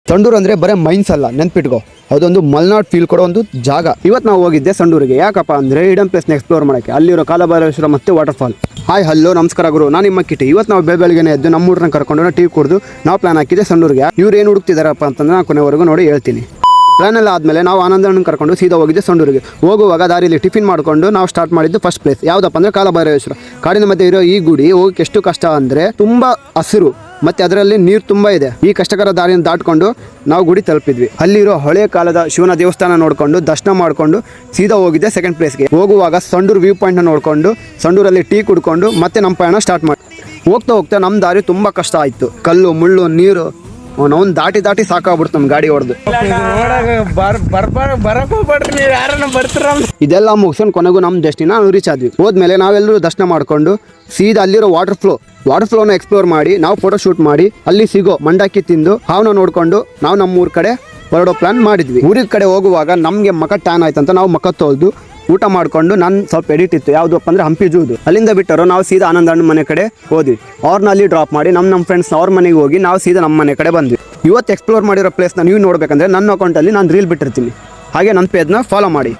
ಸಂಡೂರು ಅಂದರೆ ಬರೀ ಮೈನ್ಸ್ ಅಲ್ಲ, ನೆನ್ಪಿಟ್ಕೋ, ಅದೊಂದು ಮಲ್ನಾಡ್ ಫೀಲ್ ಕೊಡೋ ಒಂದು ಜಾಗ. ಇವತ್ತು ನಾವು ಹೋಗಿದ್ದೆ ಸಂಡೂರಿಗೆ. ಯಾಕಪ್ಪ ಅಂದರೆ ಹಿಡನ್ ಪ್ಲೇಸ್ನ ಎಕ್ಸ್ಪ್ಲೋರ್ ಮಾಡೋಕ್ಕೆ, ಅಲ್ಲಿರೋ ಕಾಲಭೈರವೇಶ್ವರ ಮತ್ತು ವಾಟರ್ಫಾಲ್. ಹಾಯ್ ಹಲೋ ನಮಸ್ಕಾರ ಗುರು, ನಾನು ನಿಮ್ಮ ಕಿಟಿ. ಇವತ್ತು ನಾವು ಬೆಳಗ್ಗೆನೇ ಎದ್ದು ನಮ್ಮ ಹುಡುಗರನ್ನ ಕರ್ಕೊಂಡು ಟೀ ಕುಡಿದು ನಾವು ಪ್ಲಾನ್ ಹಾಕಿದ್ದೆ ಸಂಡೂರಿಗೆ. ಇವ್ರು ಏನು ಹುಡುಕ್ತಿದಾರಪ್ಪ ಅಂತಂದ್ರೆ ನಾನು ಕೊನೆವರೆಗೂ ನೋಡಿ ಹೇಳ್ತೀನಿ. ಪ್ಲಾನ್ ಎಲ್ಲ ಆದಮೇಲೆ ನಾವು ಆನಂದನ ಕರ್ಕೊಂಡು ಸೀದಾ ಹೋಗಿದ್ದೆ ಸಂಡೂರಿಗೆ. ಹೋಗುವಾಗ ದಾರಿಯಲ್ಲಿ ಟಿಫಿನ್ ಮಾಡಿಕೊಂಡು ನಾವು ಸ್ಟಾರ್ಟ್ ಮಾಡಿದ್ದು ಫಸ್ಟ್ ಪ್ಲೇಸ್ ಯಾವುದಪ್ಪ ಅಂದರೆ ಕಾಲಭೈರವೇಶ್ವರ. ಕಾಡಿನ ಮಧ್ಯೆ ಇರೋ ಈ ಗುಡಿ ಹೋಗಕ್ಕೆ ಎಷ್ಟು ಕಷ್ಟ ಅಂದರೆ ತುಂಬ ಹಸಿರು ಮತ್ತು ಅದರಲ್ಲಿ ನೀರು ತುಂಬ ಇದೆ. ಈ ಕಷ್ಟಕರ ದಾರಿಯನ್ನು ದಾಟ್ಕೊಂಡು ನಾವು ಗುಡಿ ತಲುಪಿದ್ವಿ. ಅಲ್ಲಿರೋ ಹಳೆಯ ಕಾಲದ ಶಿವನ ದೇವಸ್ಥಾನ ನೋಡಿಕೊಂಡು ದರ್ಶನ ಮಾಡಿಕೊಂಡು ಸೀದಾ ಹೋಗಿದ್ದೆ ಸೆಕೆಂಡ್ ಪ್ಲೇಸ್ಗೆ. ಹೋಗುವಾಗ ಸಂಡೂರು ವ್ಯೂ ಪಾಯಿಂಟ್ನ ನೋಡಿಕೊಂಡು ಸಂಡೂರಲ್ಲಿ ಟೀ ಕುಡ್ಕೊಂಡು ಮತ್ತೆ ನಮ್ಮ ಪಯಣ ಸ್ಟಾರ್ಟ್ ಮಾಡಿ. ಹೋಗ್ತಾ ಹೋಗ್ತಾ ನಮ್ಮ ದಾರಿ ತುಂಬ ಕಷ್ಟ ಆಯಿತು. ಕಲ್ಲು ಮುಳ್ಳು ನೀರು ನಾವು ದಾಟಿ ಸಾಕಾಗ್ಬಿಡ್ತು ನಮ್ಮ ಗಾಡಿ ಹೊಡೆದು. ಇದೆಲ್ಲ ಮುಗಿಸ್ಕೊಂಡು ಕೊನೆಗೂ ನಮ್ಮ ಡೆಸ್ಟಿನ ನಾವು ರೀಚ್ ಆದ್ವಿ. ಹೋದ್ಮೇಲೆ ನಾವೆಲ್ಲರೂ ದರ್ಶನ ಮಾಡಿಕೊಂಡು ಸೀದಾ ಅಲ್ಲಿರೋ ವಾಟರ್ ಫ್ಲೋನ ಎಕ್ಸ್ಪ್ಲೋರ್ ಮಾಡಿ ನಾವು ಫೋಟೋ ಶೂಟ್ ಮಾಡಿ ಅಲ್ಲಿ ಸಿಗೋ ಮಂಡಕ್ಕಿ ತಿಂದು ಹಾವನ್ನ ನೋಡ್ಕೊಂಡು ನಾವು ನಮ್ಮೂರ ಕಡೆ ಹೊರಡೋ ಪ್ಲಾನ್ ಮಾಡಿದ್ವಿ. ಊರಿನ ಕಡೆ ಹೋಗುವಾಗ ನಮಗೆ ಮಕ ಟ್ಯಾನ್ ಆಯ್ತಂತ ನಾವು ಮಕ ತೊಳೆದು ಊಟ ಮಾಡಿಕೊಂಡು ನಾನು ಸ್ವಲ್ಪ ಎಡಿಟ್ ಇತ್ತು, ಯಾವುದಪ್ಪ ಅಂದರೆ ಹಂಪಿ ಜೂದು. ಅಲ್ಲಿಂದ ಬಿಟ್ಟರು ನಾವು ಸೀದಾ ಆನಂದಣ್ಣ ಮನೆ ಕಡೆ ಹೋದ್ವಿ. ಅವ್ರನ್ನ ಅಲ್ಲಿ ಡ್ರಾಪ್ ಮಾಡಿ ನಮ್ಮ ಫ್ರೆಂಡ್ಸ್ ಅವ್ರ ಮನೆಗೆ ಹೋಗಿ ನಾವು ಸೀದಾ ನಮ್ಮ ಮನೆ ಕಡೆ ಬಂದ್ವಿ. ಇವತ್ತು ಎಕ್ಸ್ಪ್ಲೋರ್ ಮಾಡಿರೋ ಪ್ಲೇಸ್ನ ನೀವು ನೋಡಬೇಕಂದ್ರೆ ನನ್ನ ಅಕೌಂಟಲ್ಲಿ ನಾನು ರೀಲ್ ಬಿಟ್ಟಿರ್ತೀನಿ, ಹಾಗೆ ನನ್ನ ಪೇಜ್ನ ಫಾಲೋ ಮಾಡಿ.